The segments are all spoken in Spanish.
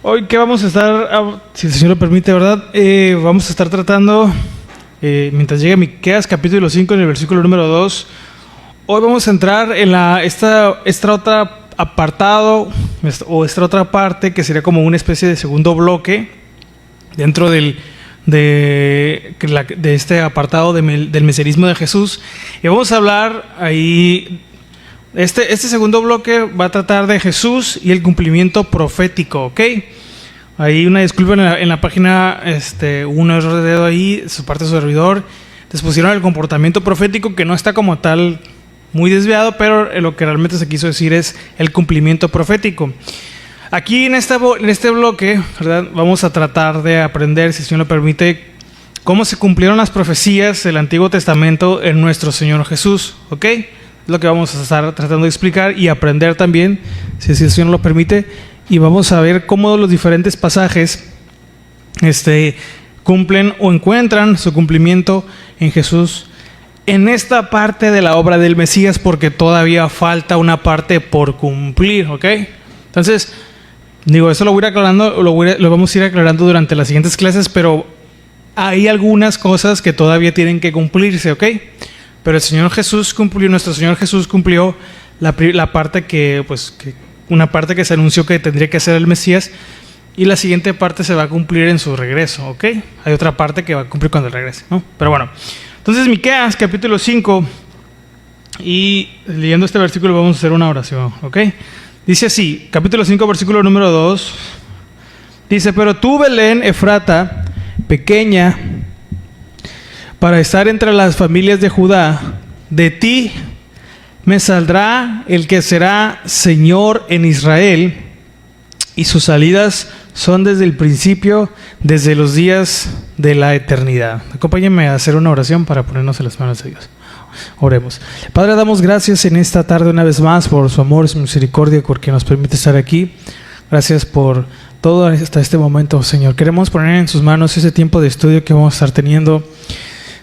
Hoy que vamos a estar, si el Señor lo permite, ¿verdad? Vamos a estar tratando, mientras llegue Miqueas capítulo 5 en el versículo número 2. Hoy vamos a entrar en esta otra apartado, o esta otra parte que sería como una especie de segundo bloque dentro de este apartado del mesianismo de Jesús. Y vamos a hablar ahí. Este segundo bloque va a tratar de Jesús y el cumplimiento profético, ¿ok? Ahí una disculpa en la página, un error de dedo ahí, su parte de su servidor. Les pusieron el comportamiento profético, que no está como tal muy desviado, pero lo que realmente se quiso decir es el cumplimiento profético. Aquí en este bloque, ¿verdad? Vamos a tratar de aprender, si el Señor lo permite, cómo se cumplieron las profecías del Antiguo Testamento en nuestro Señor Jesús, ¿ok? Es lo que vamos a estar tratando de explicar y aprender también, si el Señor lo permite, y vamos a ver cómo los diferentes pasajes cumplen o encuentran su cumplimiento en Jesús en esta parte de la obra del Mesías, porque todavía falta una parte por cumplir, ¿ok? Entonces, eso lo voy a ir aclarando, lo vamos a ir aclarando durante las siguientes clases, pero hay algunas cosas que todavía tienen que cumplirse, ¿ok? Pero el Señor Jesús cumplió, nuestro Señor Jesús cumplió la parte una parte que se anunció que tendría que hacer el Mesías, y la siguiente parte se va a cumplir en su regreso, ¿ok? Hay otra parte que va a cumplir cuando él regrese, ¿no? Pero bueno, entonces Miqueas capítulo 5, y leyendo este versículo vamos a hacer una oración, ¿ok? Dice así, capítulo 5, versículo número 2, dice: pero tú, Belén Efrata, pequeña para estar entre las familias de Judá, de ti me saldrá el que será Señor en Israel, y sus salidas son desde el principio, desde los días de la eternidad. Acompáñenme a hacer una oración para ponernos en las manos de Dios. Oremos. Padre, damos gracias en esta tarde una vez más por su amor y su misericordia, porque nos permite estar aquí. Gracias por todo hasta este momento, Señor. Queremos poner en sus manos ese tiempo de estudio que vamos a estar teniendo.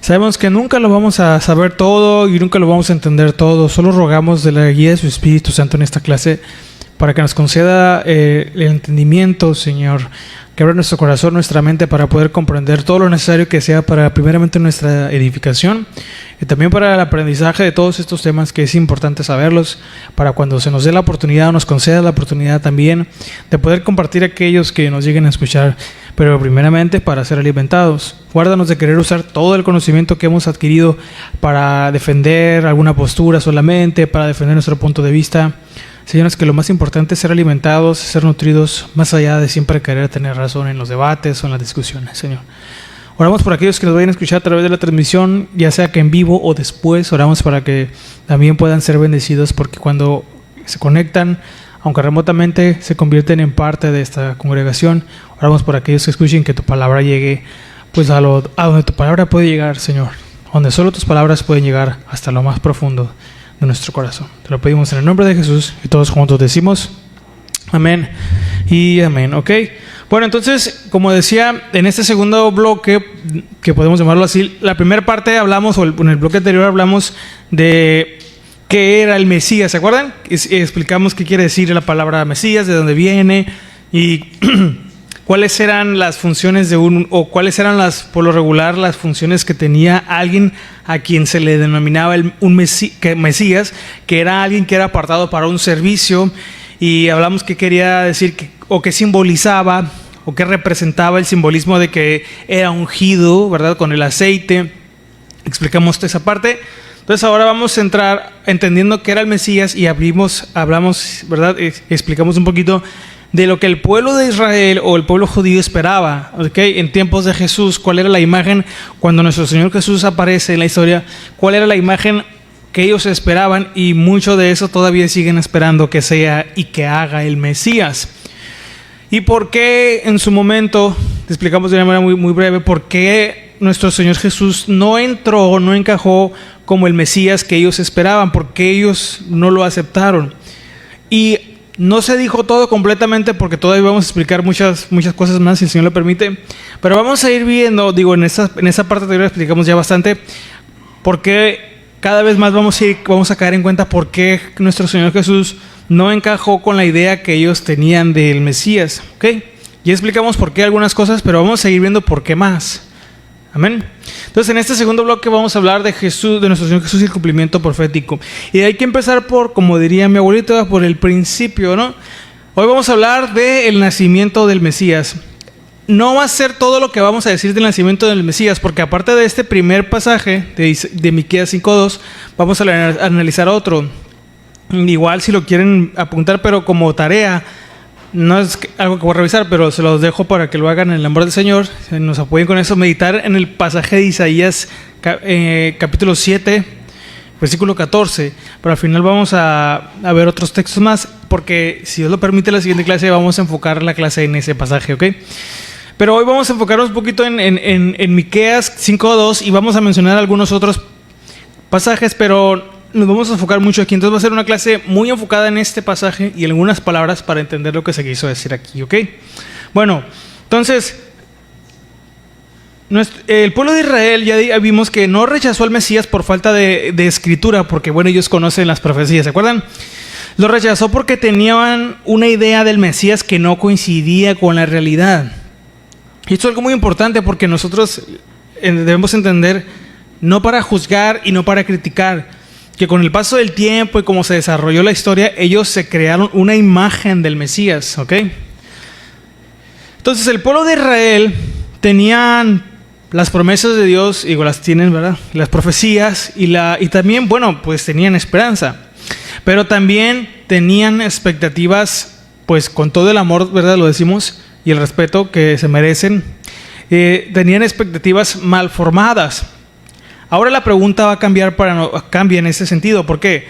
Sabemos que nunca lo vamos a saber todo y nunca lo vamos a entender todo. Solo rogamos de la guía de su Espíritu Santo en esta clase para que nos conceda el entendimiento, Señor, que abra nuestro corazón, nuestra mente, para poder comprender todo lo necesario que sea para primeramente nuestra edificación y también para el aprendizaje de todos estos temas, que es importante saberlos, para cuando se nos dé la oportunidad o nos conceda la oportunidad también de poder compartir a aquellos que nos lleguen a escuchar, pero primeramente para ser alimentados. Guárdanos de querer usar todo el conocimiento que hemos adquirido para defender alguna postura solamente, para defender nuestro punto de vista. Señores, que lo más importante es ser alimentados, ser nutridos, más allá de siempre querer tener razón en los debates o en las discusiones, Señor. Oramos por aquellos que nos vayan a escuchar a través de la transmisión, ya sea que en vivo o después. Oramos para que también puedan ser bendecidos, porque cuando se conectan, aunque remotamente, se convierten en parte de esta congregación. Oramos por aquellos que escuchen, que tu palabra llegue pues a donde tu palabra puede llegar, Señor, donde solo tus palabras pueden llegar hasta lo más profundo de nuestro corazón. Te lo pedimos en el nombre de Jesús, y todos juntos decimos amén y amén, ¿ok? Bueno, entonces, como decía, en este segundo bloque, que podemos llamarlo así, la primera parte hablamos, o en el bloque anterior hablamos de qué era el Mesías, ¿se acuerdan? Explicamos qué quiere decir la palabra Mesías, de dónde viene, y cuáles eran las funciones cuáles eran por lo regular, las funciones que tenía alguien a quien se le denominaba un Mesías, que era alguien que era apartado para un servicio. Y hablamos qué quería decir, o qué simbolizaba, o qué representaba el simbolismo de que era ungido, ¿verdad?, con el aceite. Explicamos esa parte. Entonces ahora vamos a entrar entendiendo qué era el Mesías, y hablamos, ¿verdad?, explicamos un poquito de lo que el pueblo de Israel o el pueblo judío esperaba, ¿okay? En tiempos de Jesús, cuál era la imagen cuando nuestro Señor Jesús aparece en la historia, cuál era la imagen que ellos esperaban, y mucho de eso todavía siguen esperando que sea y que haga el Mesías. Y por qué en su momento, te explicamos de una manera muy, muy breve, por qué nuestro Señor Jesús no entró o no encajó como el Mesías que ellos esperaban, porque ellos no lo aceptaron. Y no se dijo todo completamente, porque todavía vamos a explicar muchas cosas más, si el Señor lo permite. Pero vamos a ir viendo, en esa parte anterior explicamos ya bastante, porque cada vez más vamos a caer en cuenta por qué nuestro Señor Jesús no encajó con la idea que ellos tenían del Mesías, ¿ok? Ya explicamos por qué algunas cosas, pero vamos a seguir viendo por qué más. Amén. Entonces, en este segundo bloque vamos a hablar de Jesús, de nuestro Señor Jesús y el cumplimiento profético. Y hay que empezar por, como diría mi abuelita, por el principio, ¿no? Hoy vamos a hablar del nacimiento del Mesías. No va a ser todo lo que vamos a decir del nacimiento del Mesías, porque aparte de este primer pasaje de Miqueas 5:2, vamos a analizar otro. Igual si lo quieren apuntar, pero como tarea, no es algo que voy a revisar, pero se los dejo para que lo hagan en el amor del Señor. Nos apoyen con eso, meditar en el pasaje de Isaías capítulo 7, versículo 14. Pero al final vamos a ver otros textos más, porque si Dios lo permite, la siguiente clase vamos a enfocar la clase en ese pasaje, ¿ok? Pero hoy vamos a enfocarnos un poquito en Miqueas 5:2 y vamos a mencionar algunos otros pasajes, pero nos vamos a enfocar mucho aquí. Entonces va a ser una clase muy enfocada en este pasaje y en algunas palabras para entender lo que se quiso decir aquí, ¿ok? Bueno, entonces, el pueblo de Israel ya vimos que no rechazó al Mesías por falta de escritura, porque bueno, ellos conocen las profecías, ¿se acuerdan? Lo rechazó porque tenían una idea del Mesías que no coincidía con la realidad. Y esto es algo muy importante porque nosotros debemos entender, no para juzgar y no para criticar, que con el paso del tiempo y como se desarrolló la historia, ellos se crearon una imagen del Mesías, ¿ok? Entonces el pueblo de Israel tenían las promesas de Dios, igual las tienen, ¿verdad? Las profecías y también, bueno, pues tenían esperanza. Pero también tenían expectativas, pues con todo el amor, ¿verdad? Lo decimos, y el respeto que se merecen. Tenían expectativas mal formadas. Ahora la pregunta va a cambiar cambia en ese sentido. ¿Por qué?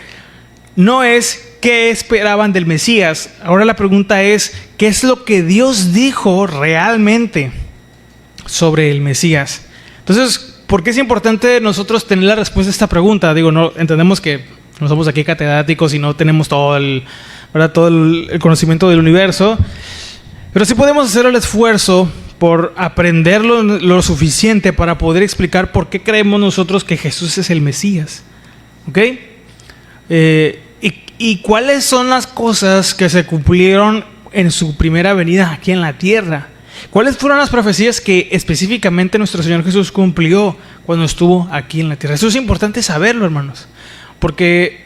No es qué esperaban del Mesías. Ahora la pregunta es qué es lo que Dios dijo realmente sobre el Mesías. Entonces, ¿por qué es importante nosotros tener la respuesta a esta pregunta? Digo, no entendemos que no somos aquí catedráticos y no tenemos todo el conocimiento del universo, pero sí podemos hacer el esfuerzo por aprender lo suficiente para poder explicar por qué creemos nosotros que Jesús es el Mesías. ¿Ok? Y cuáles son las cosas que se cumplieron en su primera venida aquí en la tierra. ¿Cuáles fueron las profecías que específicamente nuestro Señor Jesús cumplió cuando estuvo aquí en la tierra? Eso es importante saberlo, hermanos, porque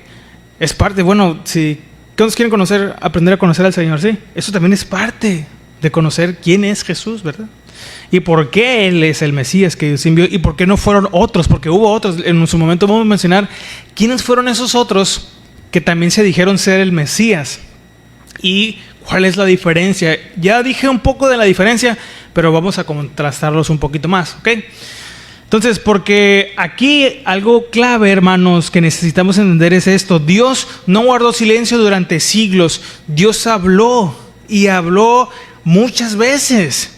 es parte, bueno, si todos quieren aprender a conocer al Señor, sí, eso también es parte de conocer quién es Jesús, ¿verdad? Y por qué Él es el Mesías que Dios envió y por qué no fueron otros, porque hubo otros. En su momento vamos a mencionar quiénes fueron esos otros que también se dijeron ser el Mesías y cuál es la diferencia. Ya dije un poco de la diferencia, pero vamos a contrastarlos un poquito más, ¿ok? Entonces, porque aquí algo clave, hermanos, que necesitamos entender es esto: Dios no guardó silencio durante siglos. Dios habló y habló muchas veces.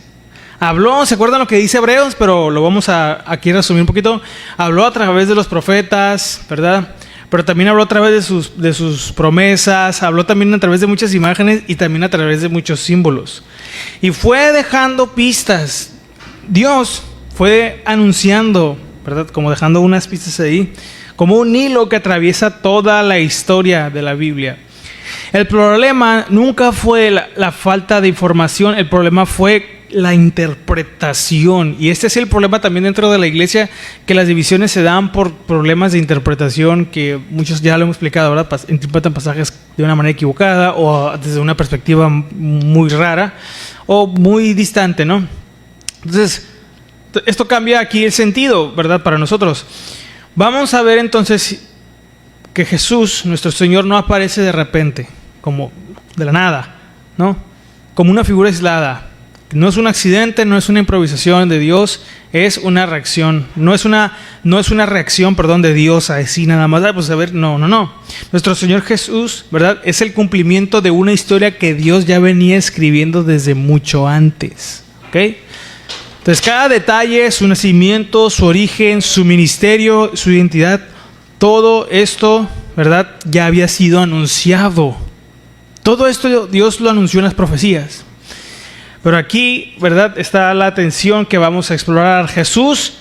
Habló, ¿se acuerdan lo que dice Hebreos? Pero lo vamos a aquí resumir un poquito. Habló a través de los profetas, ¿verdad? Pero también habló a través de sus promesas. Habló también a través de muchas imágenes y también a través de muchos símbolos. Y fue dejando pistas. Dios fue anunciando, ¿verdad? Como dejando unas pistas ahí, como un hilo que atraviesa toda la historia de la Biblia. El problema nunca fue la falta de información, el problema fue la interpretación. Y este es el problema también dentro de la iglesia, que las divisiones se dan por problemas de interpretación, que muchos ya lo hemos explicado, ¿verdad? Interpretan pasajes de una manera equivocada o desde una perspectiva muy rara o muy distante, ¿no? Entonces, esto cambia aquí el sentido, ¿verdad? Para nosotros. Vamos a ver entonces que Jesús, nuestro Señor, no aparece de repente, como de la nada, ¿no? Como una figura aislada. No es un accidente, no es una improvisación de Dios, es una reacción. No es una reacción, de Dios así nada más. Pues a ver, no. Nuestro Señor Jesús, ¿verdad? Es el cumplimiento de una historia que Dios ya venía escribiendo desde mucho antes, ¿ok? Entonces, cada detalle, su nacimiento, su origen, su ministerio, su identidad, todo esto, ¿verdad? Ya había sido anunciado. Todo esto Dios lo anunció en las profecías. Pero aquí, ¿verdad?, está la atención que vamos a explorar. Jesús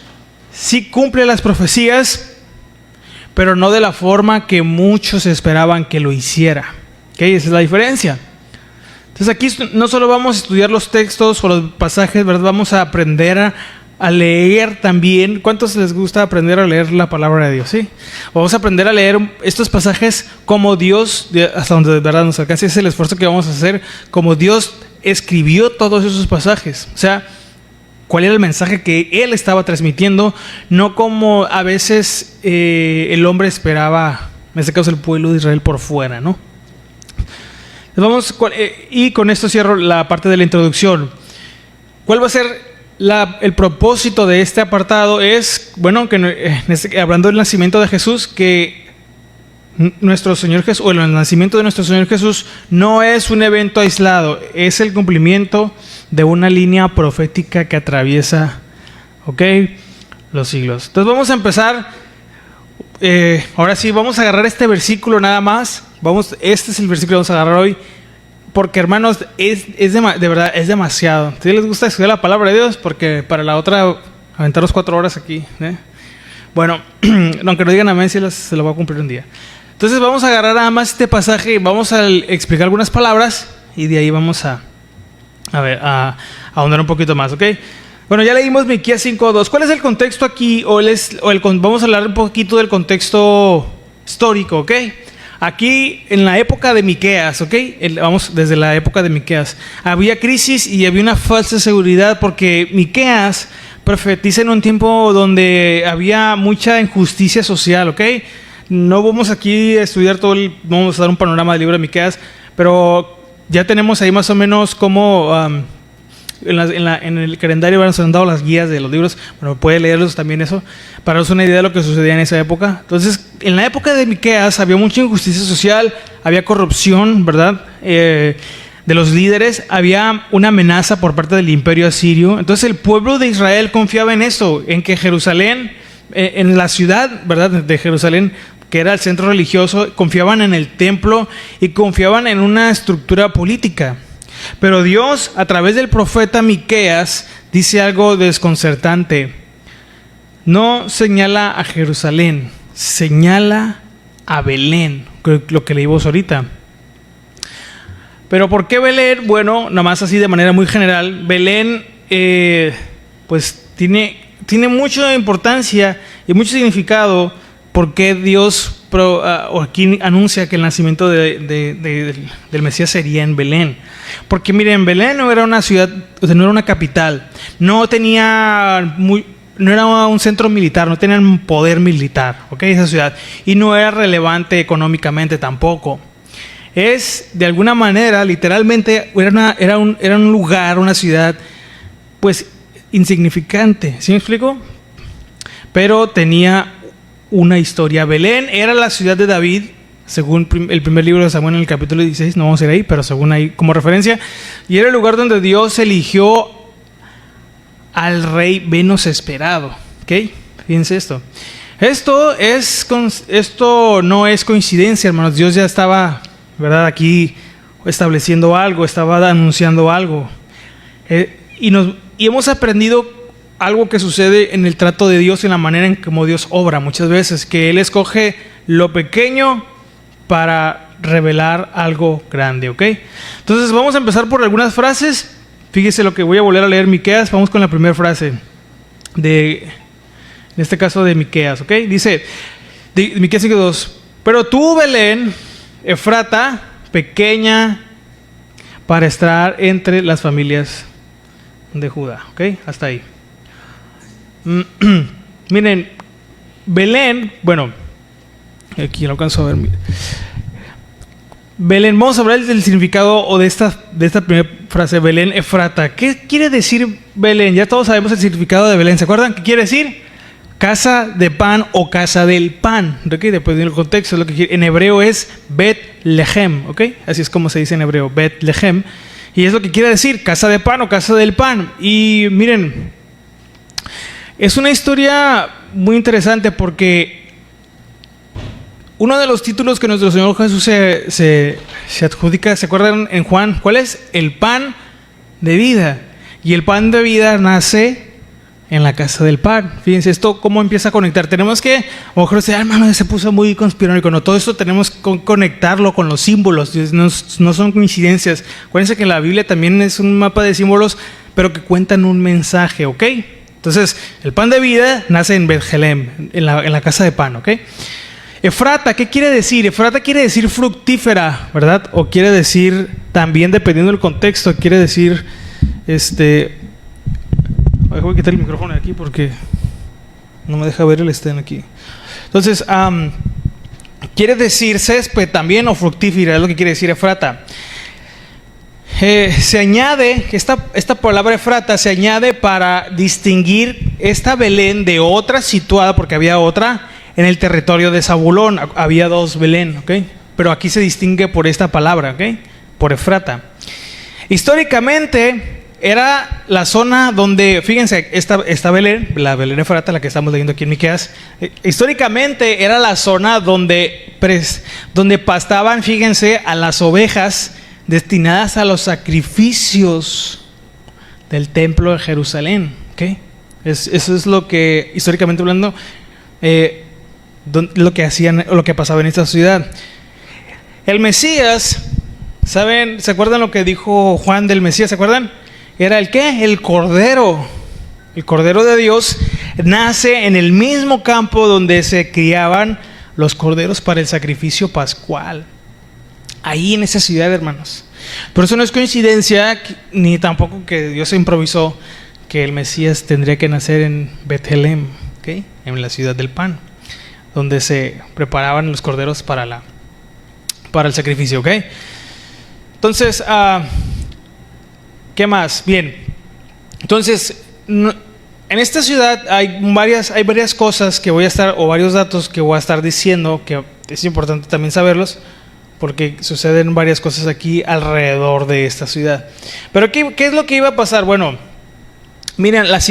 sí cumple las profecías, pero no de la forma que muchos esperaban que lo hiciera. ¿Ok? Esa es la diferencia. Entonces aquí no solo vamos a estudiar los textos o los pasajes, ¿verdad? Vamos a aprender a leer también. ¿Cuántos les gusta aprender a leer la palabra de Dios? ¿Sí? Vamos a aprender a leer estos pasajes como Dios, hasta donde de verdad nos alcance, es el esfuerzo que vamos a hacer, como Dios escribió todos esos pasajes. O sea, cuál era el mensaje que Él estaba transmitiendo, no como a veces el hombre esperaba, en este caso el pueblo de Israel por fuera, ¿no? Y con esto cierro la parte de la introducción. ¿Cuál va a ser el propósito de este apartado? Es, bueno, hablando del nacimiento de Jesús, que nuestro Señor Jesús, o el nacimiento de nuestro Señor Jesús no es un evento aislado, es el cumplimiento de una línea profética que atraviesa, los siglos. Entonces vamos a empezar. Ahora sí, vamos a agarrar este versículo nada más. Este es el versículo que vamos a agarrar hoy. Porque, hermanos, de verdad, es demasiado. Si les gusta estudiar la palabra de Dios, porque para la otra, aventaros 4 horas aquí. Bueno, aunque no digan amén, se lo voy a cumplir un día. Entonces vamos a agarrar nada más este pasaje, vamos a explicar algunas palabras y de ahí vamos a ahondar un poquito más, ¿ok? Bueno, ya leímos Miqueas 5:2. ¿Cuál es el contexto aquí? Vamos a hablar un poquito del contexto histórico, ¿ok? Aquí, en la época de Miqueas, ¿ok? Vamos desde la época de Miqueas. Había crisis y había una falsa seguridad porque Miqueas profetiza en un tiempo donde había mucha injusticia social, ¿ok? No vamos aquí a estudiar vamos a dar un panorama del libro de Miqueas, pero ya tenemos ahí más o menos cómo... en el calendario nos han dado las guías de los libros. Bueno, puede leerlos también eso, para darnos una idea de lo que sucedía en esa época. Entonces, en la época de Miqueas había mucha injusticia social, había corrupción, ¿verdad? De los líderes, había una amenaza por parte del imperio asirio. Entonces el pueblo de Israel confiaba en eso, en que Jerusalén, en la ciudad, ¿verdad?, de Jerusalén, que era el centro religioso, confiaban en el templo y confiaban en una estructura política. Pero Dios, a través del profeta Miqueas, dice algo desconcertante. No señala a Jerusalén, señala a Belén, lo que leímos ahorita. Pero ¿por qué Belén? Bueno, nada más así de manera muy general. Belén, pues tiene mucha importancia y mucho significado. Porque Dios aquí anuncia que el nacimiento del Mesías sería en Belén. Porque miren, Belén no era una ciudad, no era una capital, no era un centro militar, no tenía un poder militar, esa ciudad, y no era relevante económicamente tampoco. De alguna manera, literalmente, era un lugar, una ciudad, pues insignificante, ¿sí me explico? Pero tenía una historia. Belén era la ciudad de David, según el primer libro de Samuel en el capítulo 16, no vamos a ir ahí, pero según ahí como referencia, y era el lugar donde Dios eligió al rey menos esperado, Fíjense esto. Esto no es coincidencia, hermanos. Dios ya estaba, ¿verdad?, aquí estableciendo algo, estaba anunciando algo, y hemos aprendido algo que sucede en el trato de Dios, en la manera en cómo Dios obra muchas veces, que Él escoge lo pequeño para revelar algo grande, Entonces vamos a empezar por algunas frases. Fíjese lo que voy a volver a leer Miqueas. Vamos con la primera frase en este caso de Miqueas, Dice, Miqueas 5:2: pero tú, Belén, Efrata, pequeña para estar entre las familias de Judá, hasta ahí. Miren, Belén, bueno, aquí lo alcanzo a ver. Belén, vamos a hablar del significado o de esta primera frase, Belén Efrata. ¿Qué quiere decir Belén? Ya todos sabemos el significado de Belén. ¿Se acuerdan qué quiere decir? Casa de pan o casa del pan. Después del contexto, lo que quiere, en hebreo es Bet Lehem, así es como se dice en hebreo, Bet Lehem. Y es lo que quiere decir, casa de pan o casa del pan. Y miren, es una historia muy interesante porque uno de los títulos que nuestro Señor Jesús se adjudica, ¿se acuerdan en Juan? ¿Cuál es? El pan de vida. Y el pan de vida nace en la casa del pan. Fíjense esto cómo empieza a conectar. Tenemos que, a lo mejor ese hermano se puso muy conspiranoico. No, todo esto tenemos que conectarlo con los símbolos. No son coincidencias. Acuérdense que la Biblia también es un mapa de símbolos, pero que cuentan un mensaje, ¿ok? Entonces, el pan de vida nace en Betlehem, en la casa de pan, ¿ok? Efrata, ¿qué quiere decir? Efrata quiere decir fructífera, ¿verdad? O quiere decir, también dependiendo del contexto, quiere decir, voy a quitar el micrófono de aquí porque no me deja ver el estén aquí. Entonces, quiere decir césped también o fructífera, es lo que quiere decir Efrata. Se añade, esta palabra Efrata se añade para distinguir esta Belén de otra situada, porque había otra en el territorio de Zabulón. Había dos Belén, ¿ok? Pero aquí se distingue por esta palabra, ¿ok? Por Efrata. Históricamente era la zona donde, fíjense, esta Belén, la Belén Efrata, la que estamos leyendo aquí en Miqueas, históricamente era la zona donde pastaban, fíjense, a las ovejas destinadas a los sacrificios del templo de Jerusalén, ¿ok? Eso es lo que, históricamente hablando, lo que hacían, lo que pasaba en esta ciudad. El Mesías, ¿saben? ¿Se acuerdan lo que dijo Juan del Mesías? ¿Se acuerdan? Era el ¿qué? El Cordero. El Cordero de Dios nace en el mismo campo donde se criaban los corderos para el sacrificio pascual. Ahí en esa ciudad, hermanos. Pero eso no es coincidencia, ni tampoco que Dios improvisó que el Mesías tendría que nacer en Betlehem, ¿okay? En la ciudad del pan, donde se preparaban los corderos para el sacrificio, ¿ok? Entonces, ¿qué más? Bien, entonces, en esta ciudad hay varias cosas que voy a estar, o varios datos que voy a estar diciendo, que es importante también saberlos, porque suceden varias cosas aquí alrededor de esta ciudad. Pero ¿qué es lo que iba a pasar? Bueno, miren, la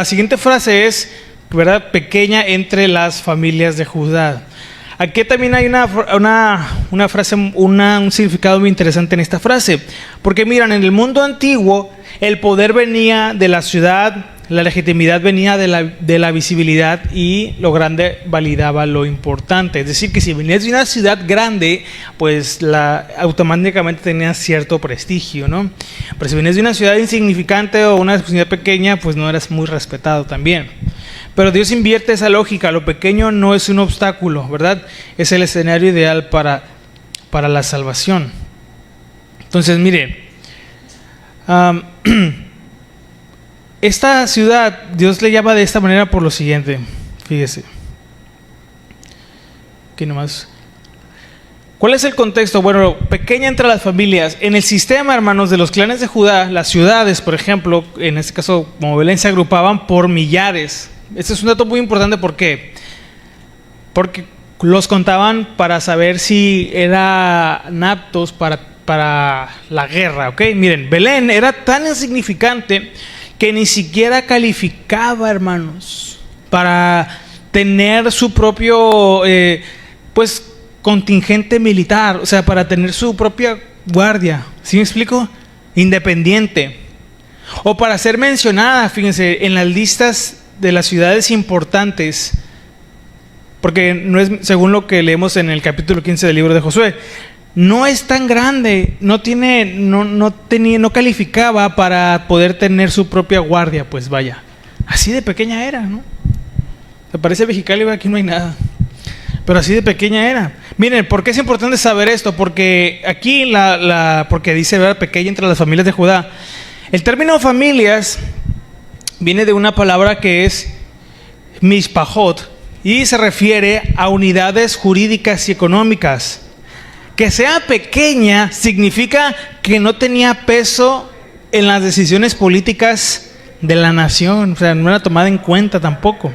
siguiente frase es, ¿verdad?, pequeña entre las familias de Judá. Aquí también hay una frase, un significado muy interesante en esta frase, porque miran, en el mundo antiguo el poder venía de la ciudad, la legitimidad venía de la visibilidad, y lo grande validaba lo importante. Es decir, que si venías de una ciudad grande, pues automáticamente tenías cierto prestigio, ¿no? Pero si venías de una ciudad insignificante o una ciudad pequeña, pues no eras muy respetado también. Pero Dios invierte esa lógica. Lo pequeño no es un obstáculo, ¿verdad? Es el escenario ideal para la salvación. Entonces, miren, esta ciudad Dios le llama de esta manera por lo siguiente. Fíjese. Aquí nomás. ¿Cuál es el contexto? Bueno, pequeña entre las familias. En el sistema, hermanos, de los clanes de Judá, las ciudades, por ejemplo, en este caso como Belén, se agrupaban por millares. Este es un dato muy importante. ¿Por qué? Porque los contaban para saber si eran aptos para la guerra, ¿ok? Miren, Belén era tan insignificante que ni siquiera calificaba, hermanos, para tener su propio, contingente militar, o sea, para tener su propia guardia. ¿Sí me explico? Independiente. O para ser mencionada, fíjense, en las listas de las ciudades importantes, porque no es, según lo que leemos en el capítulo 15 del libro de Josué, no es tan grande, no calificaba para poder tener su propia guardia. Pues vaya, así de pequeña era, ¿no? Se parece a Mexicali, aquí no hay nada, pero así de pequeña era. Miren, ¿por qué es importante saber esto? Porque aquí porque dice, ¿verdad?, pequeña entre las familias de Judá. El término familias viene de una palabra que es mishpajot, y se refiere a unidades jurídicas y económicas. Que sea pequeña significa que no tenía peso en las decisiones políticas de la nación, o sea, no era tomada en cuenta tampoco.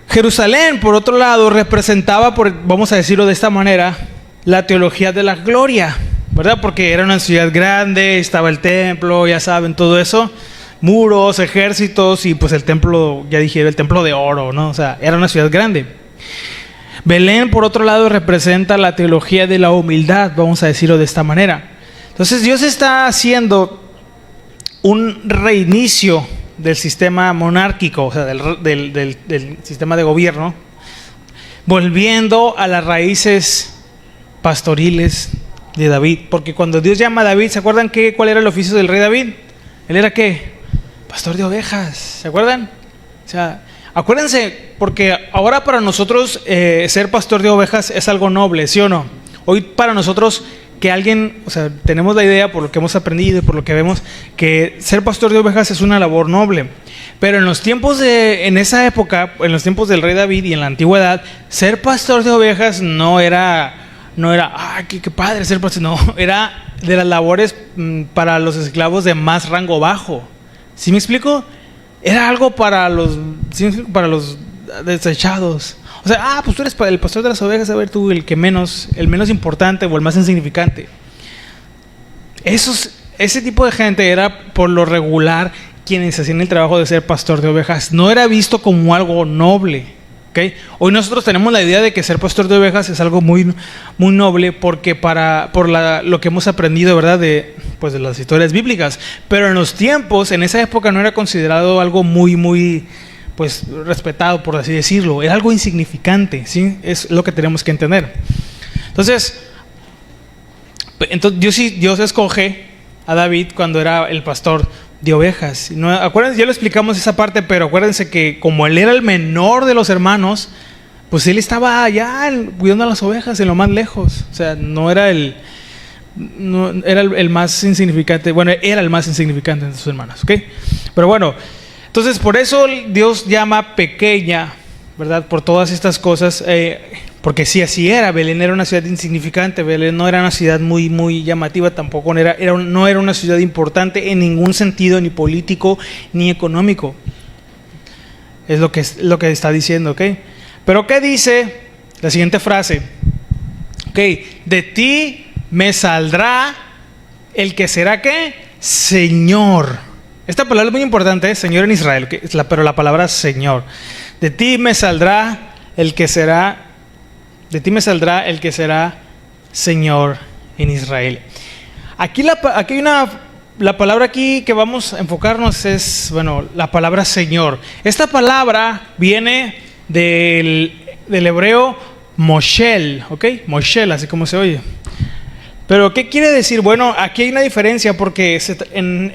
Jerusalén, por otro lado, representaba, vamos a decirlo de esta manera, la teología de la gloria, ¿verdad? Porque era una ciudad grande, estaba el templo, ya saben, todo eso, muros, ejércitos, y pues el templo, ya dije, el templo de oro, ¿no? O sea, era una ciudad grande. Belén, por otro lado, representa la teología de la humildad, vamos a decirlo de esta manera. Entonces Dios está haciendo un reinicio del sistema monárquico, o sea, del sistema de gobierno, volviendo a las raíces pastoriles de David. Porque cuando Dios llama a David, ¿se acuerdan cuál era el oficio del rey David? Él era ¿qué? Pastor de ovejas, ¿se acuerdan? O sea, acuérdense, porque ahora para nosotros ser pastor de ovejas es algo noble, ¿sí o no? Hoy para nosotros que alguien, o sea, tenemos la idea por lo que hemos aprendido y por lo que vemos, que ser pastor de ovejas es una labor noble. Pero en esa época, en los tiempos del rey David y en la antigüedad, ser pastor de ovejas no era, qué padre ser pastor, no, era de las labores para los esclavos de más rango bajo. ¿Sí me explico? Era algo para los desechados. O sea, pues tú eres el pastor de las ovejas, a ver tú, el menos importante o el más insignificante. Ese tipo de gente era por lo regular quienes hacían el trabajo de ser pastor de ovejas. No era visto como algo noble. ¿Okay? Hoy nosotros tenemos la idea de que ser pastor de ovejas es algo muy, muy noble porque lo que hemos aprendido, ¿verdad? De las historias bíblicas. Pero en esa época no era considerado algo muy, muy respetado, por así decirlo. Era algo insignificante, ¿sí? Es lo que tenemos que entender. Entonces Dios escoge a David cuando era el pastor de ovejas. No, acuérdense, ya lo explicamos esa parte, pero acuérdense que como él era el menor de los hermanos, pues él estaba allá cuidando a las ovejas en lo más lejos. O sea, era el más insignificante. Bueno, era el más insignificante de sus hermanos, ¿ok? Pero bueno, entonces por eso Dios llama pequeña, ¿verdad? Por todas estas cosas, porque sí, así era. Belén era una ciudad insignificante. Belén no era una ciudad muy, muy llamativa, tampoco no era una ciudad importante en ningún sentido, ni político, ni económico. Es lo que está diciendo, ¿ok? Pero ¿qué dice la siguiente frase? Ok, de ti me saldrá el que será, ¿qué? Señor. Esta palabra es muy importante, Señor en Israel, pero la palabra Señor. De ti me saldrá el que será Señor en Israel. Aquí hay la palabra aquí que vamos a enfocarnos es, la palabra Señor. Esta palabra viene del hebreo Moshel, ¿ok? Moshel, así como se oye. Pero ¿qué quiere decir? Bueno, aquí hay una diferencia porque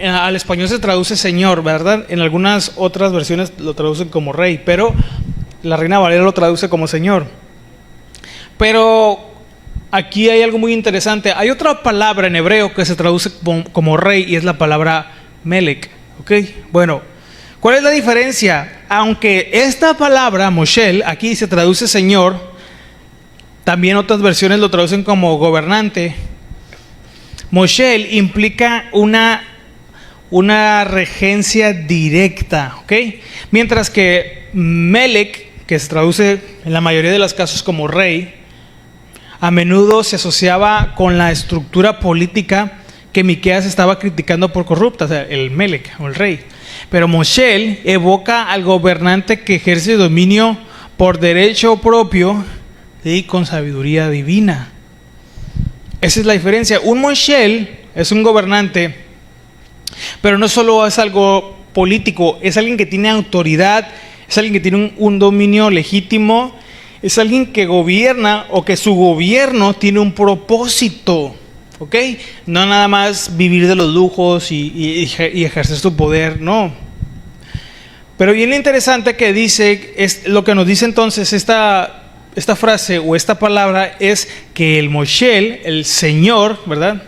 al español se traduce Señor, ¿verdad? En algunas otras versiones lo traducen como Rey, pero la Reina Valera lo traduce como Señor. Pero aquí hay algo muy interesante. Hay otra palabra en hebreo que se traduce como rey y es la palabra Melech. ¿Ok? Bueno, ¿cuál es la diferencia? Aunque esta palabra, Moshel, aquí se traduce Señor, también otras versiones lo traducen como gobernante. Moshel implica una regencia directa. ¿Ok? Mientras que Melech, que se traduce en la mayoría de los casos como rey, a menudo se asociaba con la estructura política que Miqueas estaba criticando por corrupta, o sea, el Melech o el rey. Pero Moshel evoca al gobernante que ejerce dominio por derecho propio y con sabiduría divina. Esa es la diferencia. Un Moshel es un gobernante, pero no solo es algo político, es alguien que tiene autoridad, es alguien que tiene un dominio legítimo. Es alguien que gobierna o que su gobierno tiene un propósito, ¿ok? No nada más vivir de los lujos y ejercer su poder, no. Pero bien interesante que dice, lo que nos dice entonces esta frase o esta palabra es que el Moshel, el Señor, ¿verdad?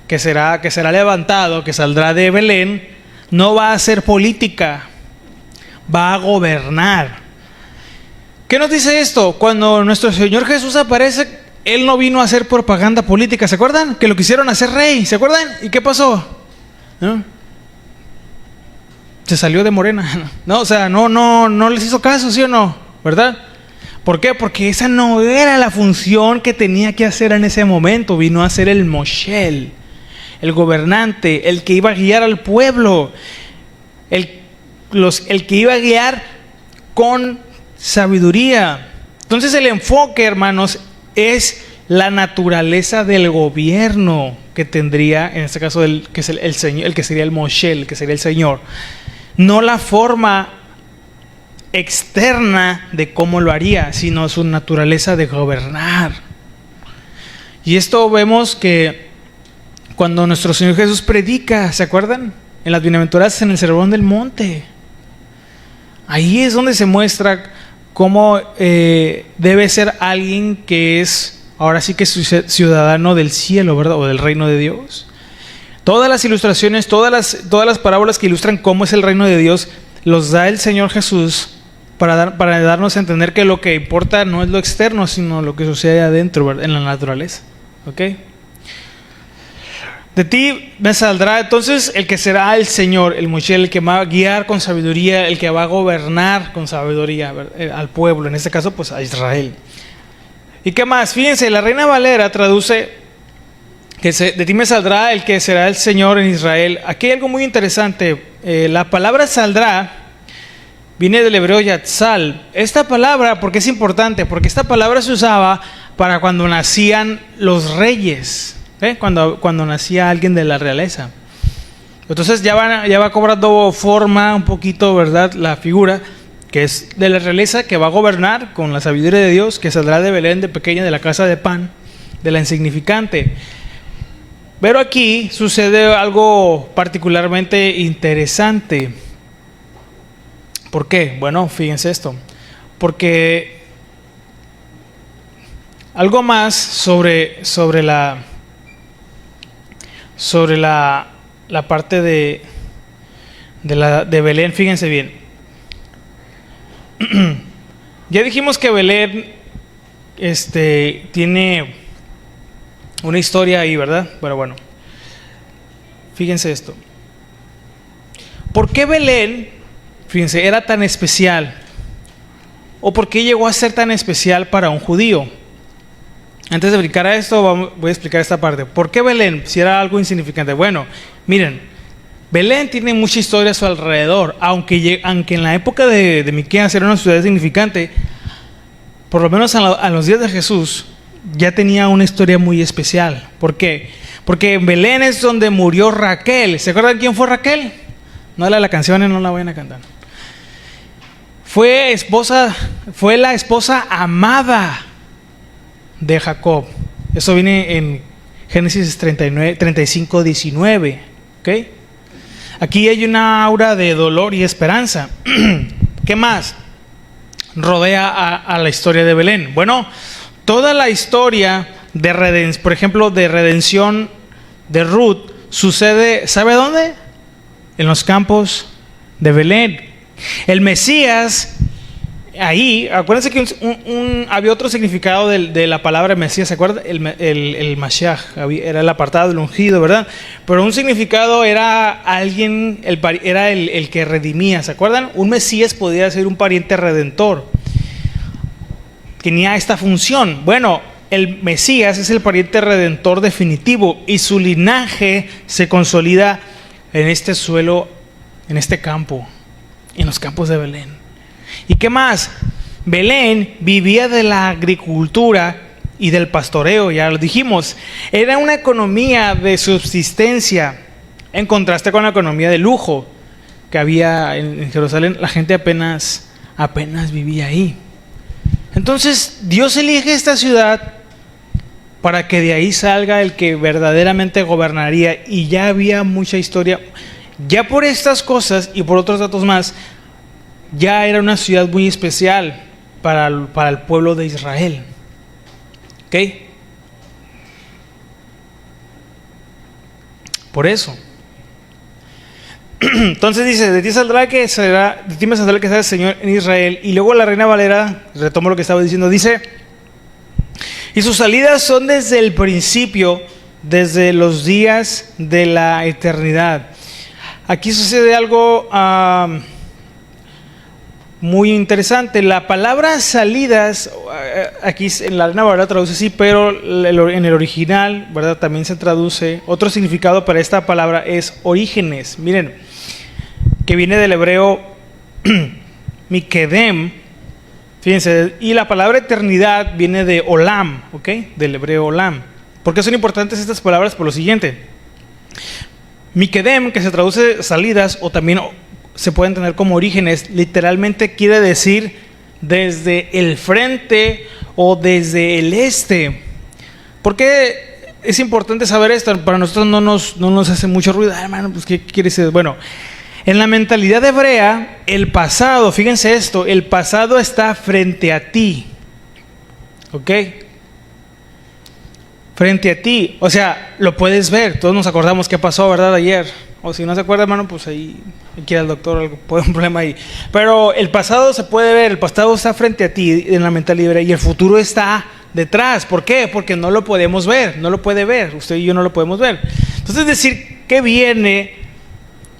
Que será levantado, que saldrá de Belén, no va a hacer política, va a gobernar. ¿Qué nos dice esto? Cuando nuestro Señor Jesús aparece, Él no vino a hacer propaganda política. ¿Se acuerdan? Que lo quisieron hacer rey. ¿Se acuerdan? ¿Y qué pasó? ¿No? Se salió de Morena. No, o sea, no les hizo caso, ¿sí o no? ¿Verdad? ¿Por qué? Porque esa no era la función que tenía que hacer en ese momento. Vino a ser el Moshel, el gobernante, el que iba a guiar al pueblo, el que iba a guiar con sabiduría. Entonces el enfoque, hermanos, es la naturaleza del gobierno que tendría, en este caso, el que sería el Moshel, el que sería el Señor. no la forma externa de cómo lo haría, sino su naturaleza de gobernar. Y esto vemos que cuando nuestro Señor Jesús predica, ¿se acuerdan? En las bienaventuranzas, en el Sermón del Monte. Ahí es donde se muestra cómo debe ser alguien que es, ahora sí que es ciudadano del cielo, ¿verdad? O del reino de Dios. Todas las ilustraciones, todas las parábolas que ilustran cómo es el reino de Dios, los da el Señor Jesús para darnos a entender que lo que importa no es lo externo, sino lo que sucede adentro, ¿verdad? En la naturaleza. ¿Ok? De ti me saldrá entonces el que será el Señor, el Moisés, el que va a guiar con sabiduría, el que va a gobernar con sabiduría al pueblo, en este caso pues a Israel. ¿Y qué más? Fíjense, la Reina Valera traduce que de ti me saldrá el que será el Señor en Israel. Aquí hay algo muy interesante. La palabra saldrá viene del hebreo yatzal. Esta palabra, ¿por qué es importante? Porque esta palabra se usaba para cuando nacían los reyes. Cuando nacía alguien de la realeza. Entonces ya va cobrando forma un poquito, ¿verdad? La figura que es de la realeza, que va a gobernar con la sabiduría de Dios, que saldrá de Belén de pequeña, de la casa de pan, de la insignificante. Pero aquí sucede algo particularmente interesante. ¿Por qué? Bueno, fíjense esto. Porque algo más sobre la parte de Belén, fíjense bien. Ya dijimos que Belén tiene una historia ahí, ¿verdad? Pero bueno, fíjense esto. ¿Por qué Belén, fíjense, era tan especial? ¿O por qué llegó a ser tan especial para un judío? Antes de brincar a esto, voy a explicar esta parte. ¿Por qué Belén? Si era algo insignificante. Bueno, miren, Belén tiene mucha historia a su alrededor. Aunque en la época de Miqueas era una ciudad significante, por lo menos a los días de Jesús, ya tenía una historia muy especial. ¿Por qué? Porque en Belén es donde murió Raquel. ¿Se acuerdan quién fue Raquel? No la canción, no la vayan a cantar. Fue la esposa amada de Jacob. Eso viene en Génesis 35, 19. ¿Okay? Aquí hay una aura de dolor y esperanza. ¿Qué más rodea a la historia de Belén? Bueno, toda la historia por ejemplo, de redención de Ruth sucede, ¿sabe dónde? En los campos de Belén. El Mesías, ahí, acuérdense que había otro significado de la palabra Mesías, ¿se acuerdan? El Mashiach, era el apartado, el ungido, ¿verdad? Pero un significado era alguien, era el que redimía, ¿se acuerdan? Un Mesías podía ser un pariente redentor. Tenía esta función. Bueno, el Mesías es el pariente redentor definitivo y su linaje se consolida en este suelo, en este campo, en los campos de Belén. ¿Y qué más? Belén vivía de la agricultura y del pastoreo, ya lo dijimos. Era una economía de subsistencia, en contraste con la economía de lujo que había en Jerusalén. La gente apenas vivía ahí. Entonces Dios elige esta ciudad para que de ahí salga el que verdaderamente gobernaría, y ya había mucha historia. Ya por estas cosas y por otros datos más, ya era una ciudad muy especial para el pueblo de Israel. ¿Ok? Por eso. Entonces dice, de ti me saldrá el que será el Señor en Israel. Y luego la Reina Valera, retomo lo que estaba diciendo, dice, y sus salidas son desde el principio, desde los días de la eternidad. Aquí sucede algo muy interesante. La palabra salidas, aquí en la Reina Valera traduce así, pero en el original, ¿verdad? También se traduce. Otro significado para esta palabra es orígenes. Miren, que viene del hebreo mikedem. Fíjense, y la palabra eternidad viene de olam, ¿ok? Del hebreo olam. ¿Por qué son importantes estas palabras? Por lo siguiente. Mikedem, que se traduce salidas o también se puede entender como orígenes, literalmente quiere decir desde el frente o desde el este. ¿Por qué es importante saber esto? Para nosotros no nos hace mucho ruido. Hermano, pues ¿qué quiere decir? Bueno, en la mentalidad hebrea, el pasado, fíjense esto, el pasado está frente a ti. ¿Ok? Frente a ti, o sea, lo puedes ver. Todos nos acordamos qué pasó, ¿verdad? Ayer. O si no se acuerda, hermano, pues ahí hay que ir al doctor, algo, puede un problema ahí. Pero el pasado se puede ver, el pasado está frente a ti en la mentalidad hebrea y el futuro está detrás. ¿Por qué? Porque no lo podemos ver, no lo puede ver. Usted y yo no lo podemos ver. Entonces, es decir, que viene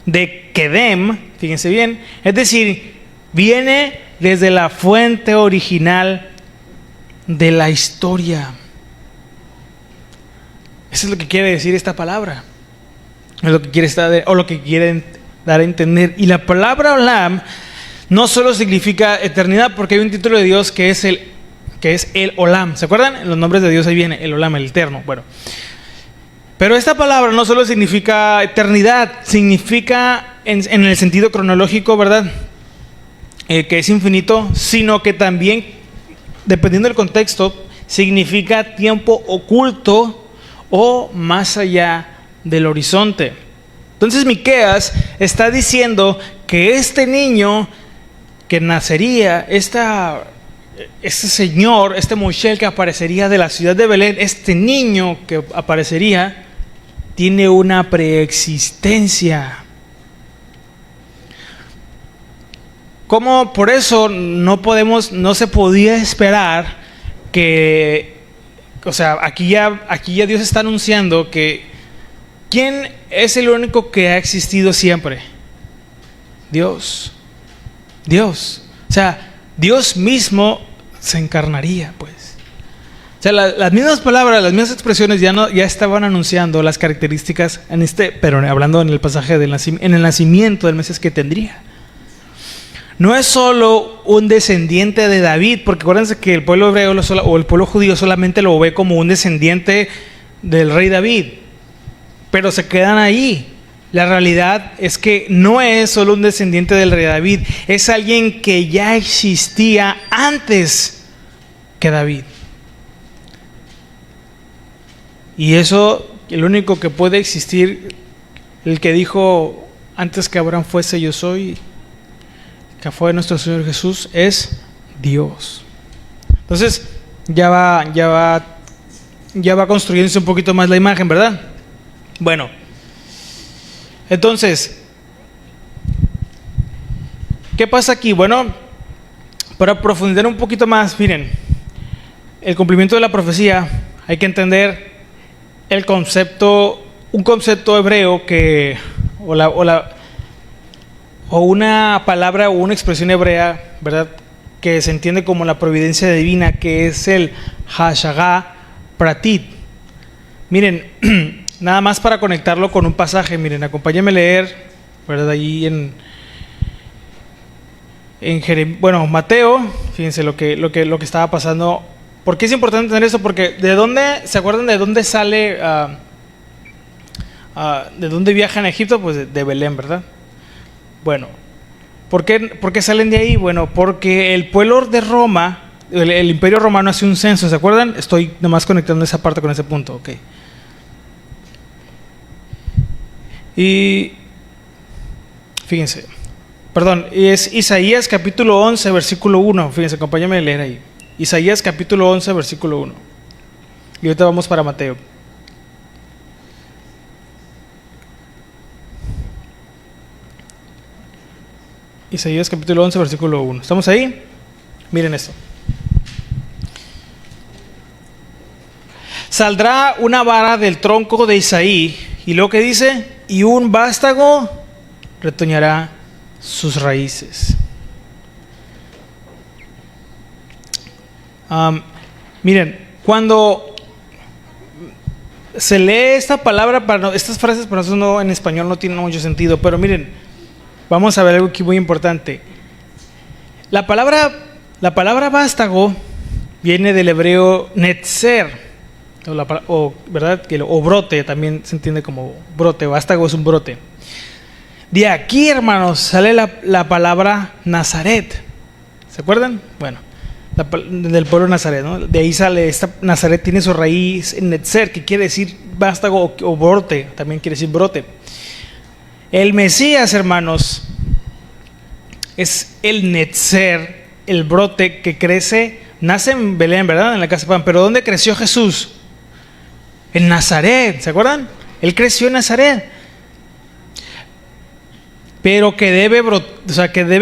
de Kedem, fíjense bien, es decir, viene desde la fuente original de la historia. Eso es lo que quiere decir esta palabra. Es lo que quiere estar, o lo que quieren dar a entender. Y la palabra Olam no solo significa eternidad, porque hay un título de Dios que es el Olam. ¿Se acuerdan? En los nombres de Dios ahí viene el Olam, el eterno. Bueno, pero esta palabra no solo significa eternidad, significa en el sentido cronológico, ¿verdad? Que es infinito, sino que también, dependiendo del contexto, significa tiempo oculto o más allá del horizonte. Entonces Miqueas está diciendo que este niño que nacería, este señor, este Moisés que aparecería de la ciudad de Belén, este niño que aparecería, tiene una preexistencia. Como por eso no se podía esperar que, o sea, aquí ya Dios está anunciando que ¿quién es el único que ha existido siempre? Dios. O sea, Dios mismo se encarnaría, pues. O sea, las mismas palabras, las mismas expresiones ya estaban anunciando las características pero hablando en el pasaje en el nacimiento del Mesías que tendría. No es solo un descendiente de David, porque acuérdense que el pueblo hebreo o el pueblo judío solamente lo ve como un descendiente del rey David, pero se quedan ahí. La realidad es que no es solo un descendiente del rey David, es alguien que ya existía antes que David. Y eso, el único que puede existir, el que dijo antes que Abraham fuese yo soy, que fue nuestro Señor Jesús, es Dios. Entonces ya va construyéndose un poquito más la imagen, ¿verdad? Bueno, entonces, ¿qué pasa aquí? Bueno, para profundizar un poquito más, miren, el cumplimiento de la profecía, hay que entender un concepto hebreo o una palabra o una expresión hebrea, ¿verdad?, que se entiende como la providencia divina, que es el Hashagah Pratit. Miren, nada más para conectarlo con un pasaje, miren, acompáñenme a leer, ¿verdad?, ahí en Mateo, fíjense lo que estaba pasando. ¿Por qué es importante entender esto? Porque ¿se acuerdan de dónde sale, de dónde viajan a Egipto? Pues de Belén, ¿verdad? Bueno, ¿por qué salen de ahí? Bueno, porque el pueblo de Roma, el imperio romano hace un censo, ¿se acuerdan? Estoy nomás conectando esa parte con ese punto, ok. Y fíjense, es Isaías capítulo 11, versículo 1, fíjense, acompáñame a leer ahí. Isaías capítulo 11, versículo 1. Y ahorita vamos para Mateo. Isaías capítulo 11, versículo 1. ¿Estamos ahí? Miren esto. Saldrá una vara del tronco de Isaí, y luego que dice, y un vástago retoñará sus raíces. Miren, cuando se lee esta palabra, estas frases para nosotros no, en español no tienen mucho sentido, pero miren, vamos a ver algo aquí muy importante. La palabra vástago viene del hebreo netzer, ¿verdad? O brote, también se entiende como brote. Vástago es un brote. De aquí, hermanos, sale la palabra Nazaret. ¿Se acuerdan? Bueno, del pueblo de Nazaret, ¿no? De ahí sale, Nazaret tiene su raíz en Netzer, que quiere decir vástago o brote, también quiere decir brote. El Mesías, hermanos, es el Netzer, el brote que crece, nace en Belén, ¿verdad? En la casa de Pan. Pero ¿dónde creció Jesús? En Nazaret, ¿se acuerdan? Él creció en Nazaret. Pero que debe